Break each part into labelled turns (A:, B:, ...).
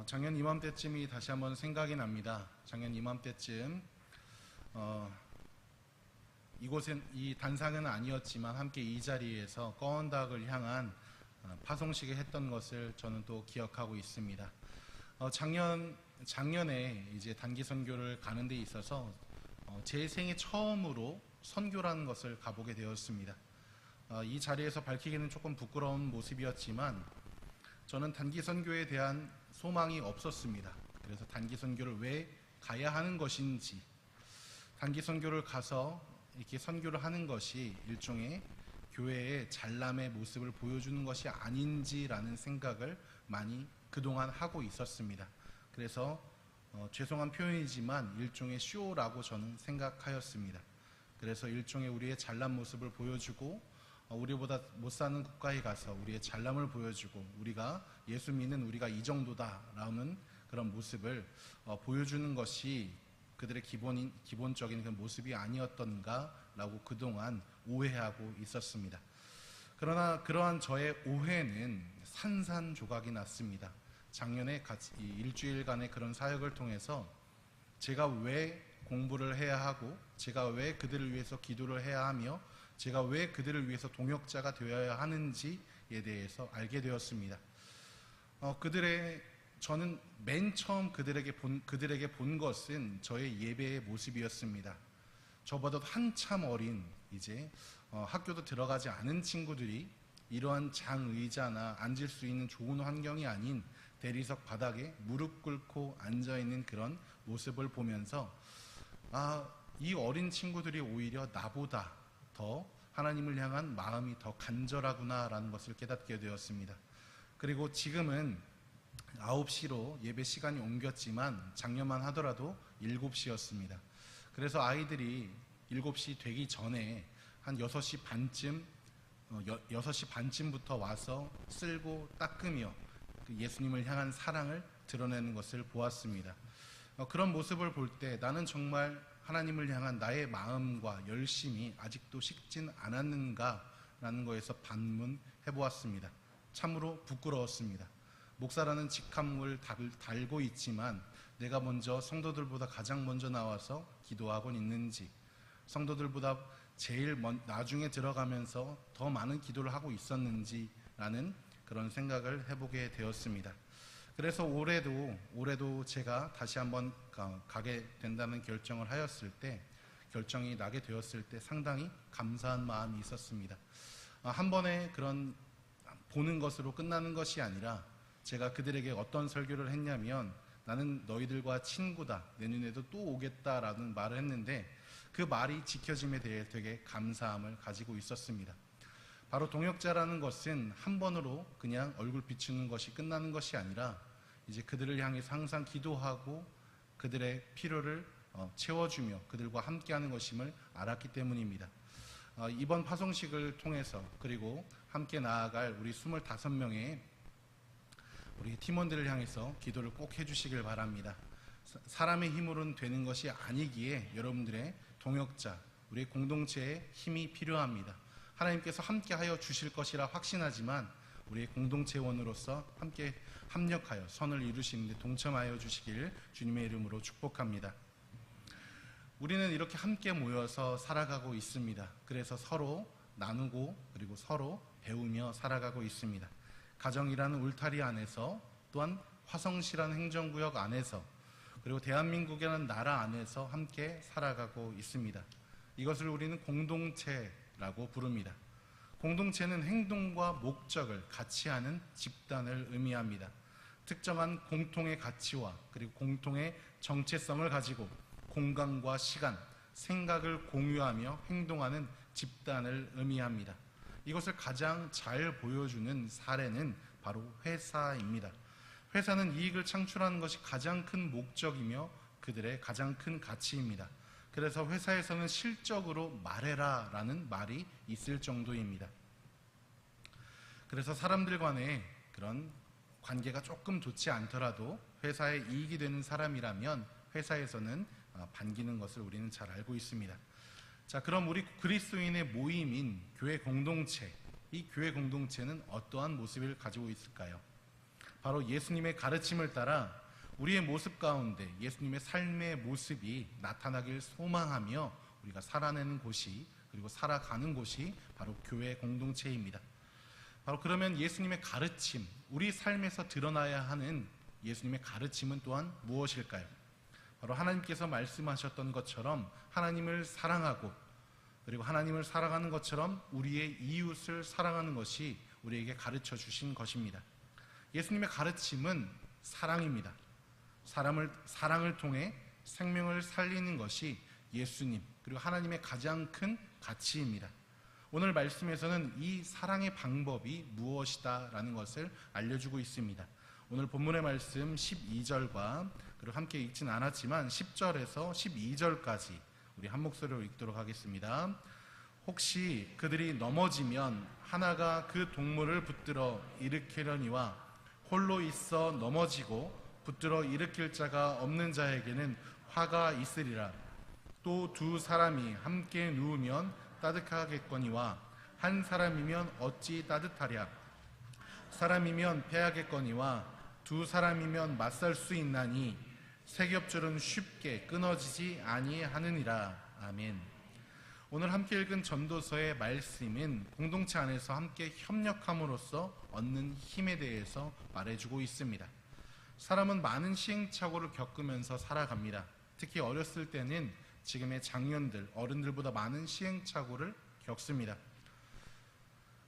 A: 작년 이맘때쯤이 다시 한번 생각이 납니다. 작년 이맘때쯤 이곳은 이 단상은 아니었지만 함께 이 자리에서 꺼언닭을 향한 파송식을 했던 것을 저는 또 기억하고 있습니다. 작년에 이제 단기 선교를 가는 데 있어서 제 생애 처음으로 선교라는 것을 가보게 되었습니다. 이 자리에서 밝히기는 조금 부끄러운 모습이었지만 저는 단기 선교에 대한 소망이 없었습니다. 그래서 단기 선교를 왜 가야 하는 것인지, 단기 선교를 가서 이렇게 선교를 하는 것이 일종의 교회의 잘남의 모습을 보여주는 것이 아닌지라는 생각을 많이 그동안 하고 있었습니다. 그래서 죄송한 표현이지만 일종의 쇼라고 저는 생각하였습니다. 그래서 일종의 우리의 잘난 모습을 보여주고 우리보다 못 사는 국가에 가서 우리의 잘남을 보여주고 우리가 예수 믿는 우리가 이 정도다라는 그런 모습을 보여주는 것이 그들의 기본적인 그 모습이 아니었던가라고 그동안 오해하고 있었습니다. 그러나 그러한 저의 오해는 산산조각이 났습니다. 작년에 일주일간의 그런 사역을 통해서 제가 왜 공부를 해야 하고 제가 왜 그들을 위해서 기도를 해야 하며 제가 왜 그들을 위해서 동역자가 되어야 하는지에 대해서 알게 되었습니다. 저는 맨 처음 그들에게 본 것은 저의 예배의 모습이었습니다. 저보다 한참 어린 이제 학교도 들어가지 않은 친구들이 이러한 장의자나 앉을 수 있는 좋은 환경이 아닌 대리석 바닥에 무릎 꿇고 앉아있는 그런 모습을 보면서 이 어린 친구들이 오히려 나보다 더 하나님을 향한 마음이 더 간절하구나라는 것을 깨닫게 되었습니다. 그리고 지금은 9시로 예배 시간이 옮겼지만 작년만 하더라도 7시였습니다. 그래서 아이들이 7시 되기 전에 한 6시 반쯤부터 와서 쓸고 닦으며 예수님을 향한 사랑을 드러내는 것을 보았습니다. 그런 모습을 볼 때 나는 정말 하나님을 향한 나의 마음과 열심이 아직도 식진 않았는가라는 거에서 반문해 보았습니다. 참으로 부끄러웠습니다. 목사라는 직함을 달고 있지만 내가 먼저 성도들보다 가장 먼저 나와서 기도하고 있는지, 성도들보다 제일 나중에 들어가면서 더 많은 기도를 하고 있었는지라는 그런 생각을 해보게 되었습니다. 그래서 올해도 제가 다시 한번 가게 된다는 결정이 나게 되었을 때 상당히 감사한 마음이 있었습니다. 한 번에 그런 보는 것으로 끝나는 것이 아니라 제가 그들에게 어떤 설교를 했냐면 나는 너희들과 친구다, 내년에도 또 오겠다라는 말을 했는데 그 말이 지켜짐에 대해 되게 감사함을 가지고 있었습니다. 바로 동역자라는 것은 한 번으로 그냥 얼굴 비추는 것이 끝나는 것이 아니라 이제 그들을 향해서 항상 기도하고 그들의 필요를 채워주며 그들과 함께하는 것임을 알았기 때문입니다. 이번 파송식을 통해서 그리고 함께 나아갈 우리 25명의 우리 팀원들을 향해서 기도를 꼭 해주시길 바랍니다. 사람의 힘으로는 되는 것이 아니기에 여러분들의 동역자, 우리 공동체의 힘이 필요합니다. 하나님께서 함께하여 주실 것이라 확신하지만 우리 공동체원으로서 함께 합력하여 선을 이루시는 데 동참하여 주시길 주님의 이름으로 축복합니다. 우리는 이렇게 함께 모여서 살아가고 있습니다. 그래서 서로 나누고 그리고 서로 배우며 살아가고 있습니다. 가정이라는 울타리 안에서 또한 화성시라는 행정구역 안에서 그리고 대한민국이라는 나라 안에서 함께 살아가고 있습니다. 이것을 우리는 공동체라고 부릅니다. 공동체는 행동과 목적을 같이 하는 집단을 의미합니다. 특정한 공통의 가치와 그리고 공통의 정체성을 가지고 공간과 시간, 생각을 공유하며 행동하는 집단을 의미합니다. 이것을 가장 잘 보여주는 사례는 바로 회사입니다. 회사는 이익을 창출하는 것이 가장 큰 목적이며 그들의 가장 큰 가치입니다. 그래서 회사에서는 실적으로 말해라 라는 말이 있을 정도입니다. 그래서 사람들 간의 그런 관계가 조금 좋지 않더라도 회사에 이익이 되는 사람이라면 회사에서는 반기는 것을 우리는 잘 알고 있습니다. 자, 그럼 우리 그리스도인의 모임인 교회 공동체, 이 교회 공동체는 어떠한 모습을 가지고 있을까요? 바로 예수님의 가르침을 따라 우리의 모습 가운데 예수님의 삶의 모습이 나타나길 소망하며 우리가 살아내는 곳이, 그리고 살아가는 곳이 바로 교회 공동체입니다. 바로 그러면 예수님의 가르침, 우리 삶에서 드러나야 하는 예수님의 가르침은 또한 무엇일까요? 바로 하나님께서 말씀하셨던 것처럼 하나님을 사랑하고, 그리고 하나님을 사랑하는 것처럼 우리의 이웃을 사랑하는 것이 우리에게 가르쳐 주신 것입니다. 예수님의 가르침은 사랑입니다. 사랑을 통해 생명을 살리는 것이 예수님, 그리고 하나님의 가장 큰 가치입니다. 오늘 말씀에서는 이 사랑의 방법이 무엇이다 라는 것을 알려주고 있습니다. 오늘 본문의 말씀 12절과 그리고 함께 읽진 않았지만 10절에서 12절까지 우리 한 목소리로 읽도록 하겠습니다. 혹시 그들이 넘어지면 하나가 그 동물을 붙들어 일으키려니와 홀로 있어 넘어지고 붙들어 일으킬 자가 없는 자에게는 화가 있으리라. 또 두 사람이 함께 누우면 따뜻하겠거니와 한 사람이면 어찌 따뜻하랴. 사람이면 패하겠거니와 두 사람이면 맞설 수 있나니 세겹줄은 쉽게 끊어지지 아니하느니라. 아멘. 오늘 함께 읽은 전도서의 말씀은 공동체 안에서 함께 협력함으로써 얻는 힘에 대해서 말해주고 있습니다. 사람은 많은 시행착오를 겪으면서 살아갑니다. 특히 어렸을 때는 지금의 장년들, 어른들보다 많은 시행착오를 겪습니다.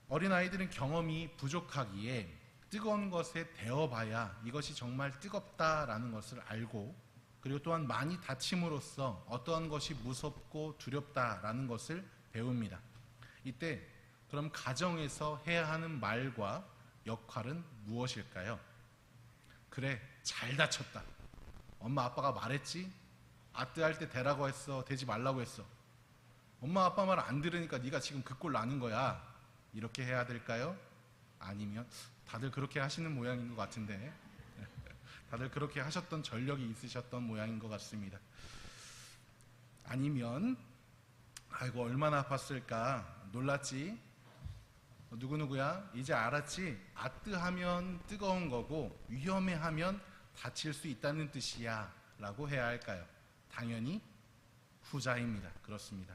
A: 어린아이들은 경험이 부족하기에 뜨거운 것에 데워봐야 이것이 정말 뜨겁다라는 것을 알고, 그리고 또한 많이 다침으로써 어떠한 것이 무섭고 두렵다라는 것을 배웁니다. 이때 그럼 가정에서 해야 하는 말과 역할은 무엇일까요? 그래, 잘 다쳤다. 엄마 아빠가 말했지? 아뜨할 때 되라고 했어, 되지 말라고 했어. 엄마 아빠 말 안 들으니까 네가 지금 그 꼴 나는 거야. 이렇게 해야 될까요? 아니면 다들 그렇게 하시는 모양인 것 같은데 다들 그렇게 하셨던 전력이 있으셨던 모양인 것 같습니다. 아니면 아이고 얼마나 아팠을까, 놀랐지? 누구누구야? 이제 알았지? 아뜨하면 뜨거운 거고 위험해하면 다칠 수 있다는 뜻이야 라고 해야 할까요? 당연히 후자입니다. 그렇습니다.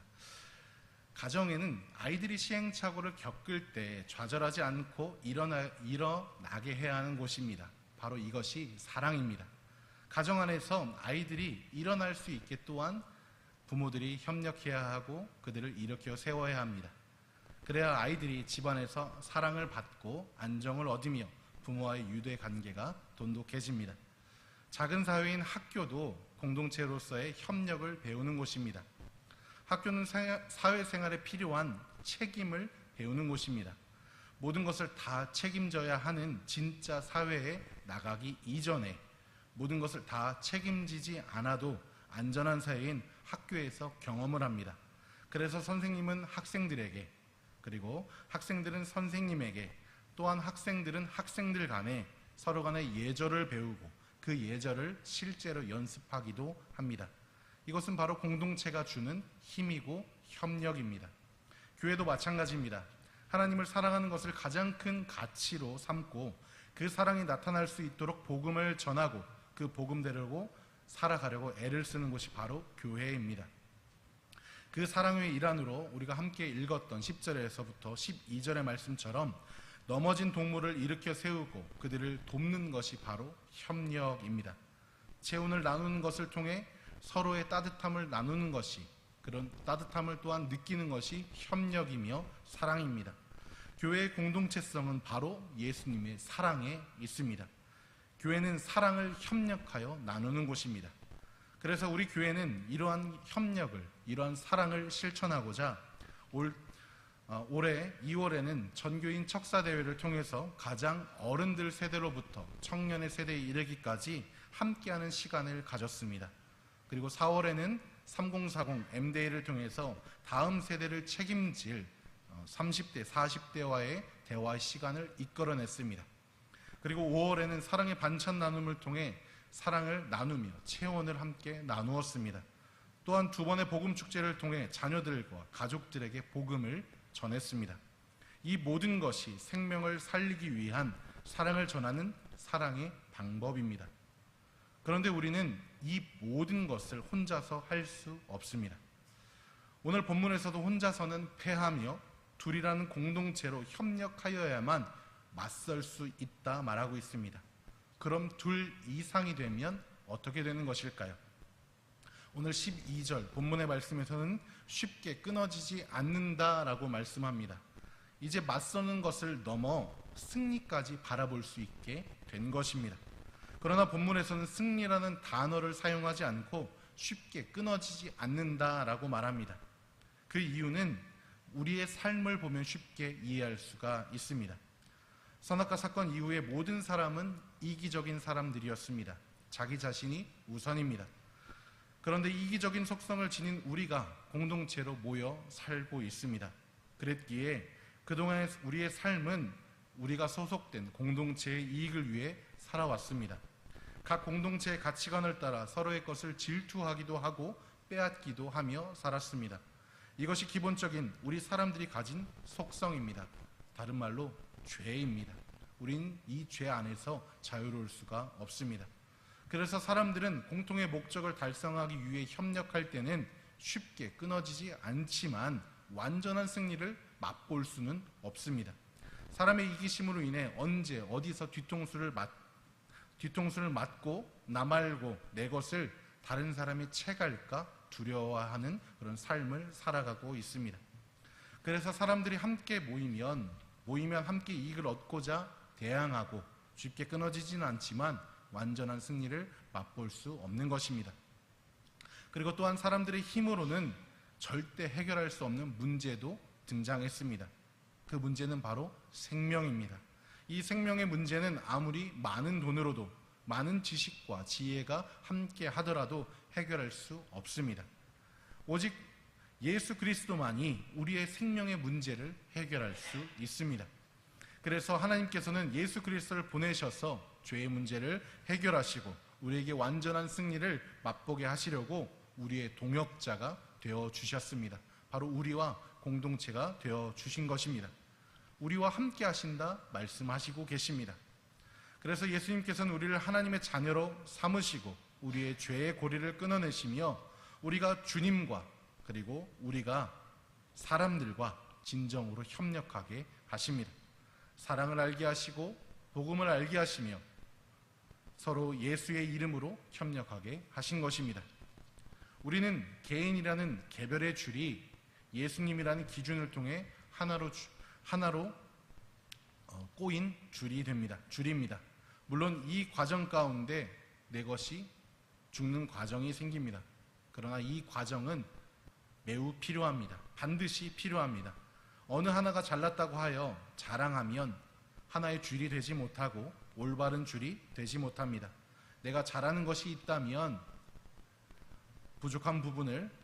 A: 가정에는 아이들이 시행착오를 겪을 때 좌절하지 않고 일어나게 해야 하는 곳입니다. 바로 이것이 사랑입니다. 가정 안에서 아이들이 일어날 수 있게 또한 부모들이 협력해야 하고 그들을 일으켜 세워야 합니다. 그래야 아이들이 집안에서 사랑을 받고 안정을 얻으며 부모와의 유대 관계가 돈독해집니다. 작은 사회인 학교도 공동체로서의 협력을 배우는 곳입니다. 학교는 사회생활에 필요한 책임을 배우는 곳입니다. 모든 것을 다 책임져야 하는 진짜 사회에 나가기 이전에 모든 것을 다 책임지지 않아도 안전한 사회인 학교에서 경험을 합니다. 그래서 선생님은 학생들에게, 그리고 학생들은 선생님에게, 또한 학생들은 학생들 간에 서로 간의 예절을 배우고 그 예절을 실제로 연습하기도 합니다. 이것은 바로 공동체가 주는 힘이고 협력입니다. 교회도 마찬가지입니다. 하나님을 사랑하는 것을 가장 큰 가치로 삼고 그 사랑이 나타날 수 있도록 복음을 전하고 그 복음대로 살아가려고 애를 쓰는 곳이 바로 교회입니다. 그 사랑의 일환으로 우리가 함께 읽었던 10절에서부터 12절의 말씀처럼 넘어진 동물을 일으켜 세우고 그들을 돕는 것이 바로 협력입니다. 체온을 나누는 것을 통해 서로의 따뜻함을 나누는 것이, 그런 따뜻함을 또한 느끼는 것이 협력이며 사랑입니다. 교회의 공동체성은 바로 예수님의 사랑에 있습니다. 교회는 사랑을 협력하여 나누는 곳입니다. 그래서 우리 교회는 이러한 협력을, 이러한 사랑을 실천하고자 올해 2월에는 전교인 척사대회를 통해서 가장 어른들 세대로부터 청년의 세대에 이르기까지 함께하는 시간을 가졌습니다. 그리고 4월에는 3040 M데이를 통해서 다음 세대를 책임질 30대, 40대와의 대화 시간을 이끌어냈습니다. 그리고 5월에는 사랑의 반찬 나눔을 통해 사랑을 나누며 체온을 함께 나누었습니다. 또한 두 번의 복음 축제를 통해 자녀들과 가족들에게 복음을 전했습니다. 이 모든 것이 생명을 살리기 위한 사랑을 전하는 사랑의 방법입니다. 그런데 우리는 이 모든 것을 혼자서 할 수 없습니다. 오늘 본문에서도 혼자서는 패하며 둘이라는 공동체로 협력하여야만 맞설 수 있다 말하고 있습니다. 그럼 둘 이상이 되면 어떻게 되는 것일까요? 오늘 12절 본문의 말씀에서는 쉽게 끊어지지 않는다라고 말씀합니다. 이제 맞서는 것을 넘어 승리까지 바라볼 수 있게 된 것입니다. 그러나 본문에서는 승리라는 단어를 사용하지 않고 쉽게 끊어지지 않는다라고 말합니다. 그 이유는 우리의 삶을 보면 쉽게 이해할 수가 있습니다. 선악과 사건 이후에 모든 사람은 이기적인 사람들이었습니다. 자기 자신이 우선입니다. 그런데 이기적인 속성을 지닌 우리가 공동체로 모여 살고 있습니다. 그랬기에 그동안의 우리의 삶은 우리가 소속된 공동체의 이익을 위해 살아왔습니다. 각 공동체의 가치관을 따라 서로의 것을 질투하기도 하고 빼앗기도 하며 살았습니다. 이것이 기본적인 우리 사람들이 가진 속성입니다. 다른 말로 죄입니다. 우린 이 죄 안에서 자유로울 수가 없습니다. 그래서 사람들은 공통의 목적을 달성하기 위해 협력할 때는 쉽게 끊어지지 않지만 완전한 승리를 맛볼 수는 없습니다. 사람의 이기심으로 인해 언제 어디서 뒤통수를 맞고 나 말고 내 것을 다른 사람이 채갈까 두려워하는 그런 삶을 살아가고 있습니다. 그래서 사람들이 함께 모이면 함께 이익을 얻고자 대항하고 쉽게 끊어지지는 않지만 완전한 승리를 맛볼 수 없는 것입니다. 그리고 또한 사람들의 힘으로는 절대 해결할 수 없는 문제도 등장했습니다. 그 문제는 바로 생명입니다. 이 생명의 문제는 아무리 많은 돈으로도 많은 지식과 지혜가 함께 하더라도 해결할 수 없습니다. 오직 예수 그리스도만이 우리의 생명의 문제를 해결할 수 있습니다. 그래서 하나님께서는 예수 그리스도를 보내셔서 죄의 문제를 해결하시고 우리에게 완전한 승리를 맛보게 하시려고 우리의 동역자가 되어 주셨습니다. 바로 우리와 공동체가 되어 주신 것입니다. 우리와 함께 하신다 말씀하시고 계십니다. 그래서 예수님께서는 우리를 하나님의 자녀로 삼으시고 우리의 죄의 고리를 끊어내시며 우리가 주님과 그리고 우리가 사람들과 진정으로 협력하게 하십니다. 사랑을 알게 하시고 복음을 알게 하시며 서로 예수의 이름으로 협력하게 하신 것입니다. 우리는 개인이라는 개별의 줄이 예수님이라는 기준을 통해 하나로 꼬인 줄입니다. 물론 이 과정 가운데 내 것이 죽는 과정이 생깁니다. 그러나 이 과정은 매우 필요합니다. 반드시 필요합니다. 어느 하나가 잘났다고 하여 자랑하면 하나의 줄이 되지 못하고 올바른 줄이 되지 못합니다. 내가 잘하는 것이 있다면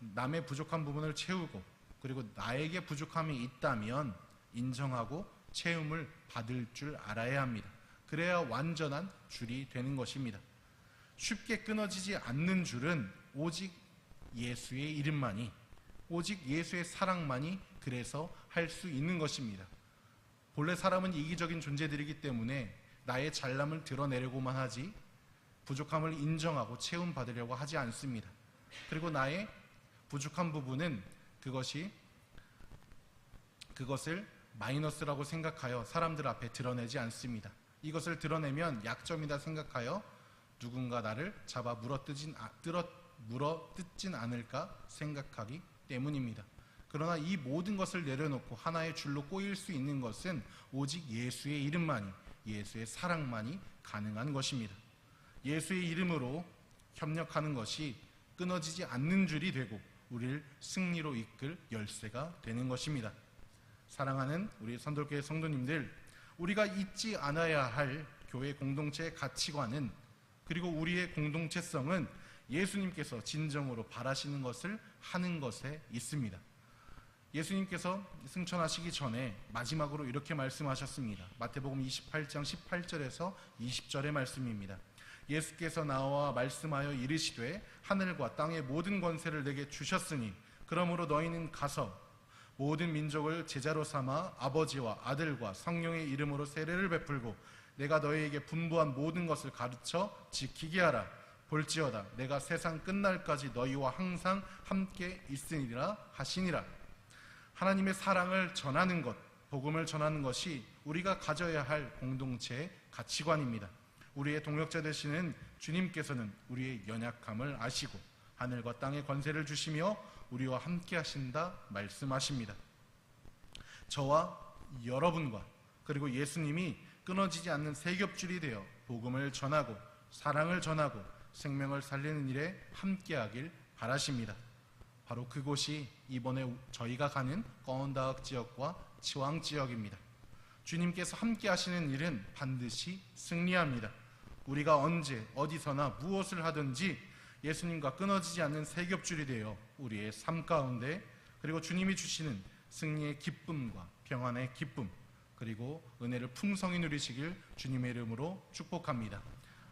A: 남의 부족한 부분을 채우고 그리고 나에게 부족함이 있다면 인정하고 채움을 받을 줄 알아야 합니다. 그래야 완전한 줄이 되는 것입니다. 쉽게 끊어지지 않는 줄은 오직 예수의 이름만이, 오직 예수의 사랑만이 그래서 할 수 있는 것입니다. 본래 사람은 이기적인 존재들이기 때문에 나의 잘남을 드러내려고만 하지 부족함을 인정하고 채움받으려고 하지 않습니다. 그리고 나의 부족한 부분은 그것을 마이너스라고 생각하여 사람들 앞에 드러내지 않습니다. 이것을 드러내면 약점이다 생각하여 누군가 나를 잡아 물어뜯진 않을까 생각하기 때문입니다. 그러나 이 모든 것을 내려놓고 하나의 줄로 꼬일 수 있는 것은 오직 예수의 이름만이, 예수의 사랑만이 가능한 것입니다. 예수의 이름으로 협력하는 것이 끊어지지 않는 줄이 되고 우리를 승리로 이끌 열쇠가 되는 것입니다. 사랑하는 우리 선돌교회 성도님들, 우리가 잊지 않아야 할 교회 공동체의 가치관은, 그리고 우리의 공동체성은 예수님께서 진정으로 바라시는 것을 하는 것에 있습니다. 예수님께서 승천하시기 전에 마지막으로 이렇게 말씀하셨습니다. 마태복음 28장 18절에서 20절의 말씀입니다. 예수께서 나와 말씀하여 이르시되 하늘과 땅의 모든 권세를 내게 주셨으니 그러므로 너희는 가서 모든 민족을 제자로 삼아 아버지와 아들과 성령의 이름으로 세례를 베풀고 내가 너희에게 분부한 모든 것을 가르쳐 지키게 하라. 볼지어다 내가 세상 끝날까지 너희와 항상 함께 있으리라 하시니라. 하나님의 사랑을 전하는 것, 복음을 전하는 것이 우리가 가져야 할 공동체의 가치관입니다. 우리의 동역자 되시는 주님께서는 우리의 연약함을 아시고 하늘과 땅의 권세를 주시며 우리와 함께 하신다 말씀하십니다. 저와 여러분과 그리고 예수님이 끊어지지 않는 세겹줄이 되어 복음을 전하고 사랑을 전하고 생명을 살리는 일에 함께하길 바라십니다. 바로 그곳이 이번에 저희가 가는 꺼운다악 지역과 치왕 지역입니다. 주님께서 함께 하시는 일은 반드시 승리합니다. 우리가 언제 어디서나 무엇을 하든지 예수님과 끊어지지 않는 세겹줄이 되어 우리의 삶 가운데 그리고 주님이 주시는 승리의 기쁨과 평안의 기쁨 그리고 은혜를 풍성히 누리시길 주님의 이름으로 축복합니다.